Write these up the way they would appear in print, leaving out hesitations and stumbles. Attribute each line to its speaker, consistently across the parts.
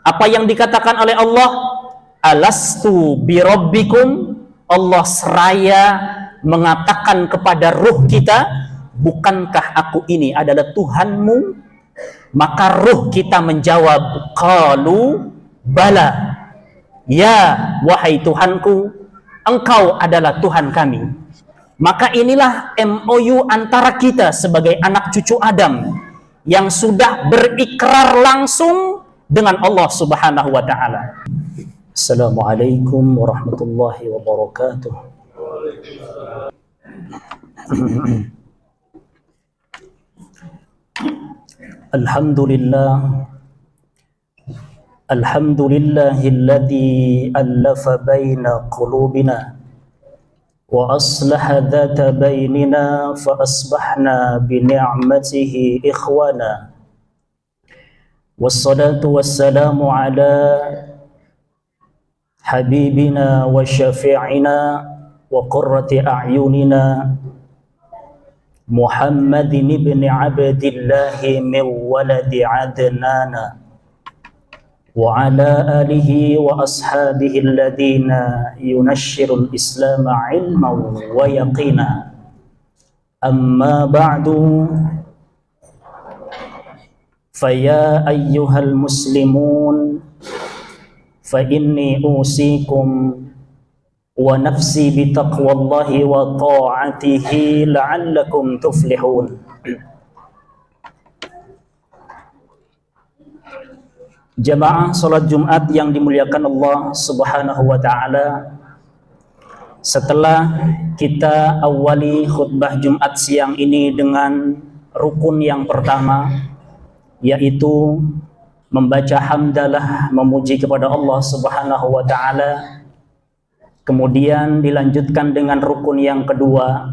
Speaker 1: Apa yang dikatakan oleh Allah? Alastu birabbikum. Allah seraya mengatakan kepada ruh kita, bukankah aku ini adalah Tuhanmu? Maka ruh kita menjawab, qalu bala. Ya, wahai Tuhanku, Engkau adalah Tuhan kami. Maka inilah MOU antara kita sebagai anak cucu Adam yang sudah berikrar langsung dengan Allah Subhanahu wa taala. Assalamualaikum warahmatullahi wabarakatuh. Alhamdulillahilladzi allafa baina qulubina wa aslaha dhata bainina fa asbahna bi ni'matihi ikhwana. Wassalatu wassalamu ala habibina wa syafi'ina wa qurrati a'yunina Muhammadin ibn Abdillahi min waladi Adnana wa ala alihi wa ashabihi alladhina yunashshirul islam ilman wa yaqina. Amma ba'du, faya ayyuhal muslimun, fa inni usikum wa nafsi bitaqwallahi wa ta'atihi la'allakum tuflihun. Jamaah salat Jumat yang dimuliakan Allah Subhanahu wa taala, setelah kita awali khutbah Jumat siang ini dengan rukun yang pertama, yaitu membaca hamdalah, memuji kepada Allah Subhanahu wa taala. Kemudian dilanjutkan dengan rukun yang kedua,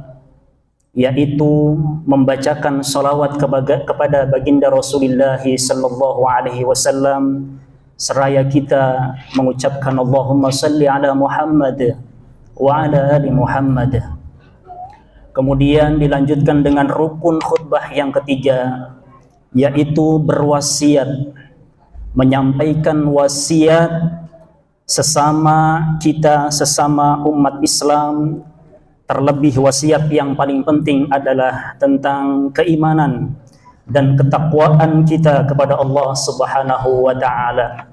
Speaker 1: yaitu membacakan salawat kepada baginda Rasulullah sallallahu alaihi wasallam, seraya kita mengucapkan Allahumma salli ala Muhammad wa ala ali Muhammad. Kemudian dilanjutkan dengan rukun khutbah yang ketiga, yaitu berwasiat, menyampaikan wasiat sesama kita, sesama umat Islam. Terlebih wasiat yang paling penting adalah tentang keimanan dan ketakwaan kita kepada Allah Subhanahu wa taala.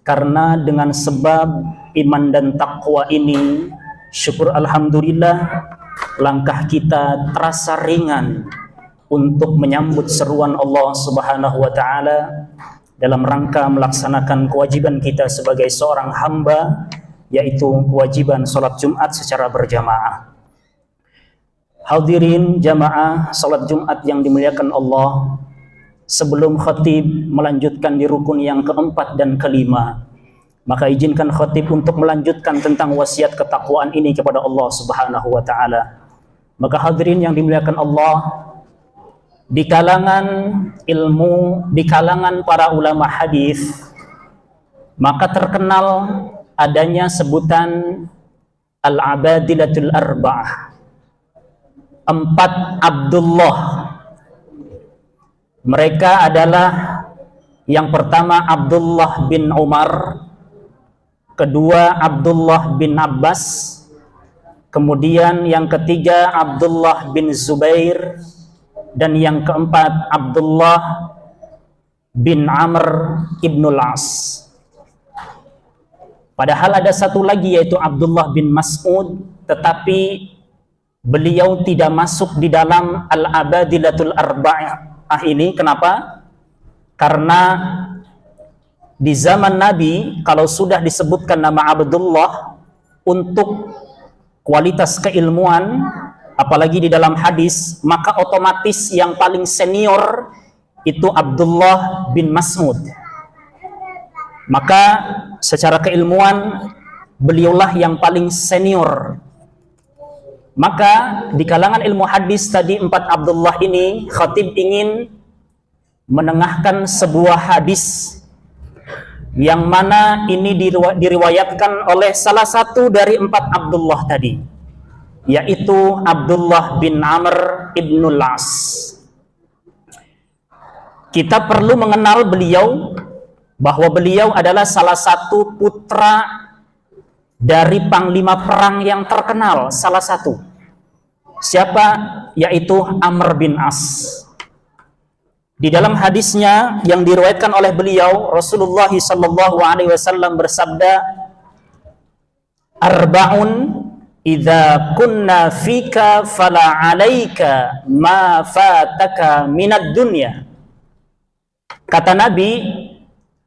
Speaker 1: Karena dengan sebab iman dan takwa ini, syukur alhamdulillah, langkah kita terasa ringan untuk menyambut seruan Allah Subhanahu wa taala dalam rangka melaksanakan kewajiban kita sebagai seorang hamba, yaitu kewajiban salat Jumat secara berjamaah. Hadirin jamaah salat Jumat yang dimuliakan Allah, sebelum khatib melanjutkan di rukun yang keempat dan kelima, maka izinkan khatib untuk melanjutkan tentang wasiat ketakwaan ini kepada Allah Subhanahu wa taala. Maka hadirin yang dimuliakan Allah, di kalangan ilmu, di kalangan para ulama hadis, maka terkenal adanya sebutan al-abadilatul arba'ah, 4 Abdullah. Mereka adalah yang pertama Abdullah bin Umar, kedua Abdullah bin Abbas, kemudian yang ketiga Abdullah bin Zubair, dan yang keempat Abdullah bin Amr ibnul As. Padahal ada satu lagi, yaitu Abdullah bin Mas'ud, tetapi beliau tidak masuk di dalam al-abadilatul arba'ah ini. Kenapa? Karena di zaman Nabi, kalau sudah disebutkan nama Abdullah untuk kualitas keilmuan, apalagi di dalam hadis, maka otomatis yang paling senior itu Abdullah bin Mas'ud. Maka secara keilmuan beliaulah yang paling senior. Maka di kalangan ilmu hadis tadi 4 Abdullah ini, khatib ingin menengahkan sebuah hadis yang mana ini diriwayatkan oleh salah satu dari 4 Abdullah tadi, yaitu Abdullah bin Amr ibnul As. Kita perlu mengenal beliau bahwa beliau adalah salah satu putra dari panglima perang yang terkenal, salah satu. Siapa? Yaitu Amr bin As. Di dalam hadisnya yang diriwayatkan oleh beliau, Rasulullah sallallahu alaihi wasallam bersabda, "Arba'un idza kunna fika fala 'alaika ma fataka minad dunya." Kata Nabi,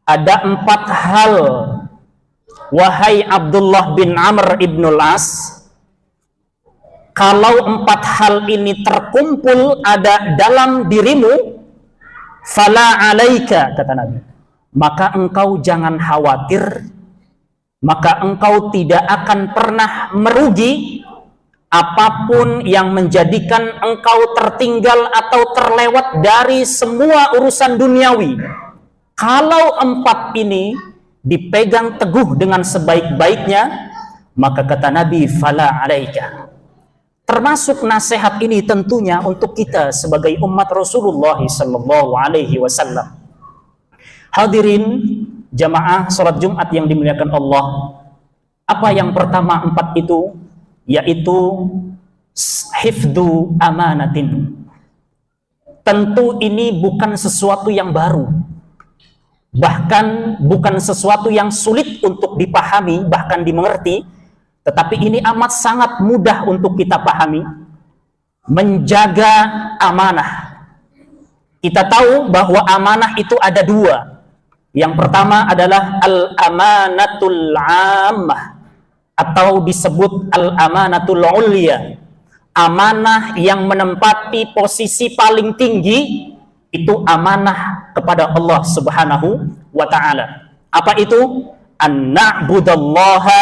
Speaker 1: ada 4 hal, wahai Abdullah bin Amr ibnul As, kalau 4 hal ini terkumpul ada dalam dirimu, fala alaika, kata Nabi, maka engkau jangan khawatir, maka engkau tidak akan pernah merugi apapun yang menjadikan engkau tertinggal atau terlewat dari semua urusan duniawi. Kalau 4 ini dipegang teguh dengan sebaik-baiknya, maka kata Nabi, fala alaika. Termasuk nasihat ini tentunya untuk kita sebagai umat Rasulullah sallallahu alaihi wasallam. Hadirin jamaah salat Jumat yang dimuliakan Allah. Apa yang pertama 4 itu? Yaitu hifdzu amanatin. Tentu ini bukan sesuatu yang baru. Bahkan bukan sesuatu yang sulit untuk dipahami, bahkan dimengerti. Tetapi ini amat sangat mudah untuk kita pahami. Menjaga amanah. Kita tahu bahwa amanah itu ada 2. Yang pertama adalah al-amanatul 'ammah, atau disebut al-amanatul 'ulya. Amanah yang menempati posisi paling tinggi, itu amanah kepada Allah Subhanahu wa ta'ala. Apa itu? An na'budallaha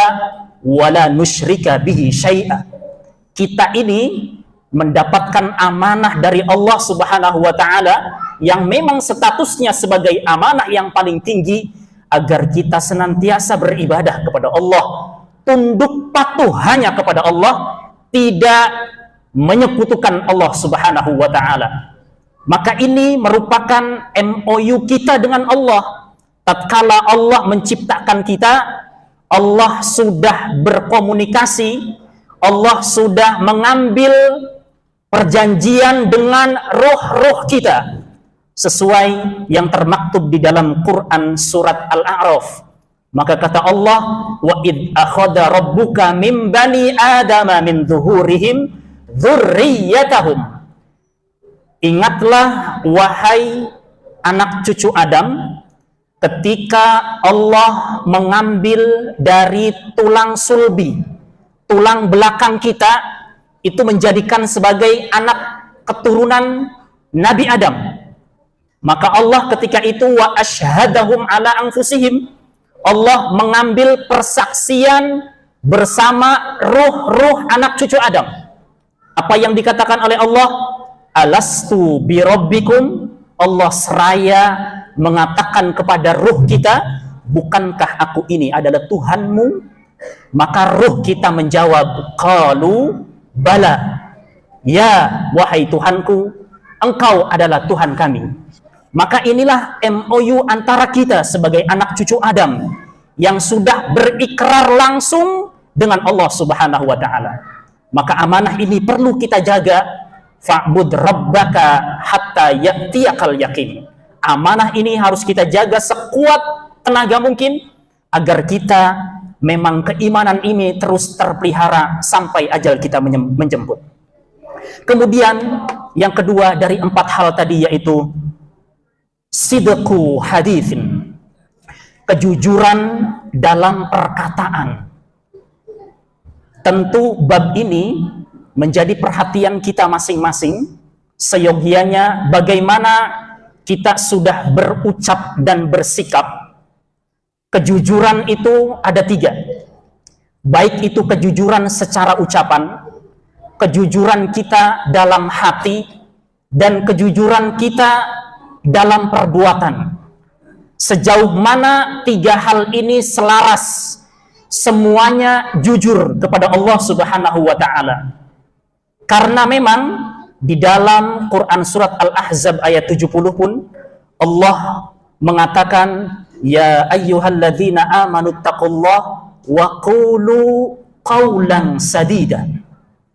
Speaker 1: wala nusyrika bihi syai'a. Kita ini mendapatkan amanah dari Allah Subhanahu wa ta'ala yang memang statusnya sebagai amanah yang paling tinggi, agar kita senantiasa beribadah kepada Allah, tunduk patuh hanya kepada Allah, tidak menyekutukan Allah Subhanahu wa ta'ala. Maka ini merupakan MOU kita dengan Allah. Tatkala Allah menciptakan kita, Allah sudah berkomunikasi, Allah sudah mengambil perjanjian dengan roh-roh kita, sesuai yang termaktub di dalam Quran surat Al-A'raf. Maka kata Allah, wa id akhadha rabbuka min bani adama min zuhurihim dzurriyyatahum. Ingatlah wahai anak cucu Adam, ketika Allah mengambil dari tulang sulbi, tulang belakang kita, itu menjadikan sebagai anak keturunan Nabi Adam. Maka Allah ketika itu wa asyhadahum ala anfusihim, Allah mengambil persaksian bersama ruh-ruh anak cucu Adam. Apa yang dikatakan oleh Allah? Alastu birabbikum. Allah seraya mengatakan kepada ruh kita, bukankah aku ini adalah Tuhanmu? Maka ruh kita menjawab, qalu bala, ya wahai Tuhanku, engkau adalah Tuhan kami. Maka inilah MOU antara kita sebagai anak cucu Adam yang sudah berikrar langsung dengan Allah Subhanahu wa ta'ala. Maka amanah ini perlu kita jaga. Fa'bud rabbaka hatta ya'tiyakal yakin. Amanah ini harus kita jaga sekuat tenaga mungkin, agar kita memang keimanan ini terus terpelihara sampai ajal kita menjemput. Kemudian yang kedua dari 4 hal tadi, yaitu sidqu hadithin, kejujuran dalam perkataan. Tentu bab ini menjadi perhatian kita masing-masing, seyogianya bagaimana kita sudah berucap dan bersikap. Kejujuran itu ada 3. Baik itu kejujuran secara ucapan, kejujuran kita dalam hati, dan kejujuran kita dalam perbuatan. Sejauh mana 3 hal ini selaras, semuanya jujur kepada Allah Subhanahu wa ta'ala. Karena memang di dalam Quran surat Al-Ahzab ayat 70 pun Allah mengatakan, Ya ayyuhalladzina amanu taqullah wa qulu qawlan sadida.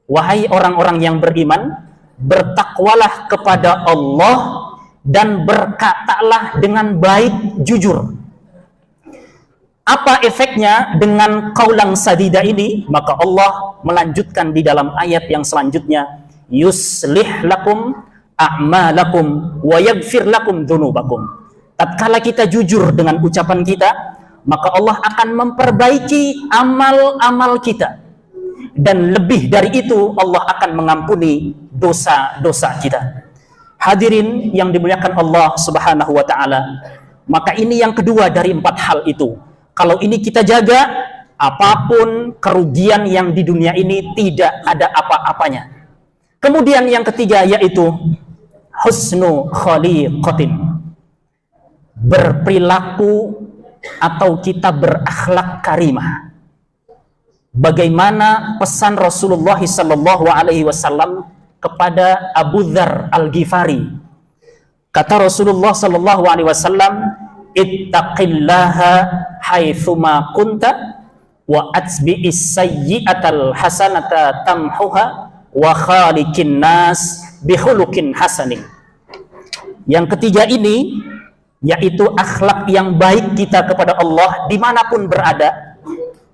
Speaker 1: Wahai orang-orang yang beriman, bertakwalah kepada Allah dan berkatalah dengan baik, jujur. Apa efeknya dengan qaulan sadida ini? Maka Allah melanjutkan di dalam ayat yang selanjutnya, yuslih lakum a'malakum wa yaghfir lakum dzunubakum. Tatkala kita jujur dengan ucapan kita, maka Allah akan memperbaiki amal-amal kita. Dan lebih dari itu, Allah akan mengampuni dosa-dosa kita. Hadirin yang dimuliakan Allah Subhanahu wa ta'ala, maka ini yang kedua dari 4 hal itu. Kalau ini kita jaga, apapun kerugian yang di dunia ini tidak ada apa-apanya. Kemudian yang ketiga yaitu husnu khaliqatin. Berperilaku atau kita berakhlak karimah. Bagaimana pesan Rasulullah sallallahu alaihi wasallam kepada Abu Dzar Al-Ghifari. Kata Rasulullah sallallahu alaihi wasallam, ittaqillaha haitsuma kunta wa atbi'is sayyi'atal hasanata tamhuha wa khaliqin nas bihulukin hasanin. Yang ketiga ini yaitu akhlak yang baik kita kepada Allah dimanapun berada.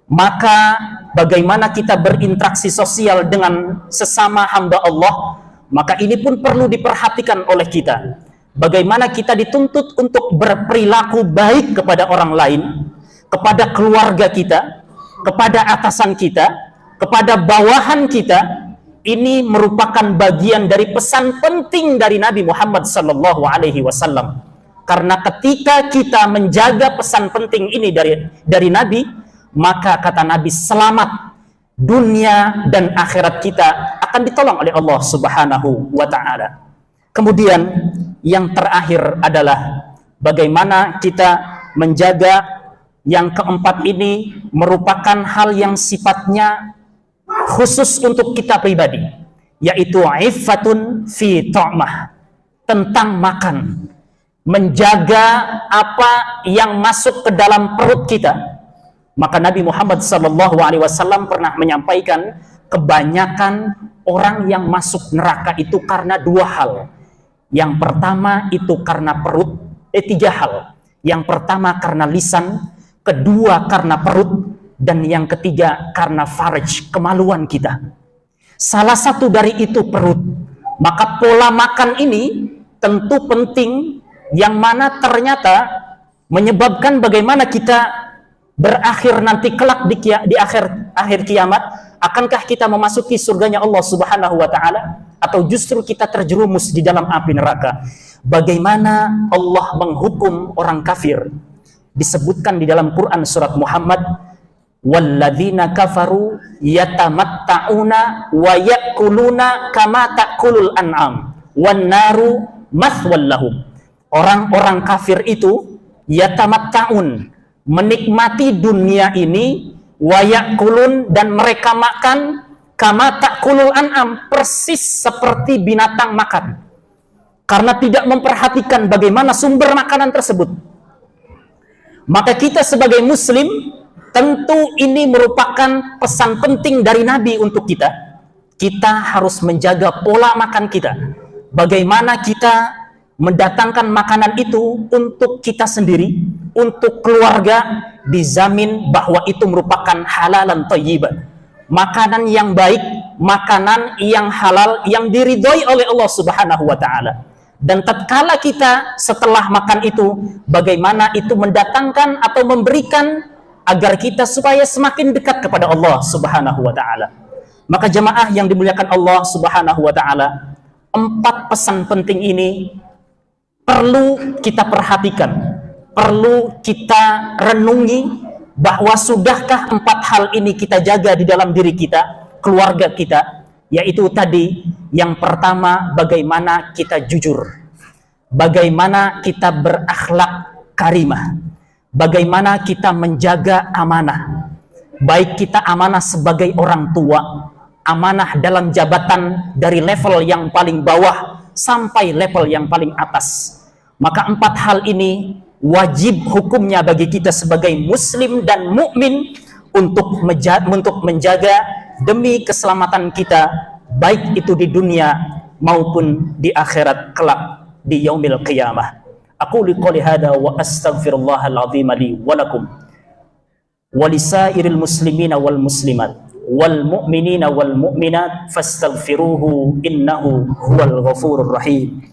Speaker 1: Maka bagaimana kita berinteraksi sosial dengan sesama hamba Allah, maka ini pun perlu diperhatikan oleh kita. Bagaimana kita dituntut untuk berperilaku baik kepada orang lain, kepada keluarga kita, kepada atasan kita, kepada bawahan kita. Ini merupakan bagian dari pesan penting dari Nabi Muhammad sallallahu alaihi wasallam. Karena ketika kita menjaga pesan penting ini dari Nabi, maka kata Nabi, selamat dunia dan akhirat kita akan ditolong oleh Allah Subhanahu wa ta'ala. Kemudian yang terakhir adalah bagaimana kita menjaga yang keempat ini merupakan hal yang sifatnya khusus untuk kita pribadi, yaitu iffatun fi ta'mah, tentang makan. Menjaga apa yang masuk ke dalam perut kita. Maka Nabi Muhammad SAW pernah menyampaikan, kebanyakan orang yang masuk neraka itu karena 2 hal. Yang pertama itu karena perut, 3 hal. Yang pertama karena lisan, kedua karena perut, dan yang ketiga karena farj, kemaluan kita. Salah satu dari itu perut. Maka pola makan ini tentu penting, yang mana ternyata menyebabkan bagaimana kita berakhir nanti kelak di akhir kiamat. Akankah kita memasuki surganya Allah Subhanahu wa ta'ala, atau justru kita terjerumus di dalam api neraka? Bagaimana Allah menghukum orang kafir? Disebutkan di dalam Quran surat Muhammad, walladzina kafaru yatamatta'una wa yakuluna kama ta'kulul an'am wan naru mathwal lahum. Orang-orang kafir itu yatamatta'un, menikmati dunia ini, wayakulun, dan mereka makan kama ta'kulul an'am, persis seperti binatang makan, karena tidak memperhatikan bagaimana sumber makanan tersebut. Maka kita sebagai muslim, tentu ini merupakan pesan penting dari Nabi untuk kita. Kita harus menjaga pola makan kita. Bagaimana kita mendatangkan makanan itu untuk kita sendiri, untuk keluarga, dijamin bahwa itu merupakan halalan thayyiban. Makanan yang baik, makanan yang halal, yang diridhoi oleh Allah Subhanahu wa ta'ala. Dan tatkala kita setelah makan itu, bagaimana itu mendatangkan atau memberikan agar kita supaya semakin dekat kepada Allah Subhanahu wa ta'ala. Maka jemaah yang dimuliakan Allah Subhanahu wa ta'ala, 4 pesan penting ini perlu kita perhatikan, perlu kita renungi, bahwa sudahkah 4 hal ini kita jaga di dalam diri kita, keluarga kita, yaitu tadi yang pertama, bagaimana kita jujur, bagaimana kita berakhlak karimah, bagaimana kita menjaga amanah, baik kita amanah sebagai orang tua, amanah dalam jabatan dari level yang paling bawah sampai level yang paling atas. Maka 4 hal ini wajib hukumnya bagi kita sebagai muslim dan mukmin untuk menjaga demi keselamatan kita, baik itu di dunia maupun di akhirat kelak di yaumil qiyamah. Aku liqali hada wa astaghfirullahal azim li wa lakum wa lisairil muslimina wal muslimat wal mu'minina wal mu'minat fastaghfiruhu innahu huwal ghafurur rahim.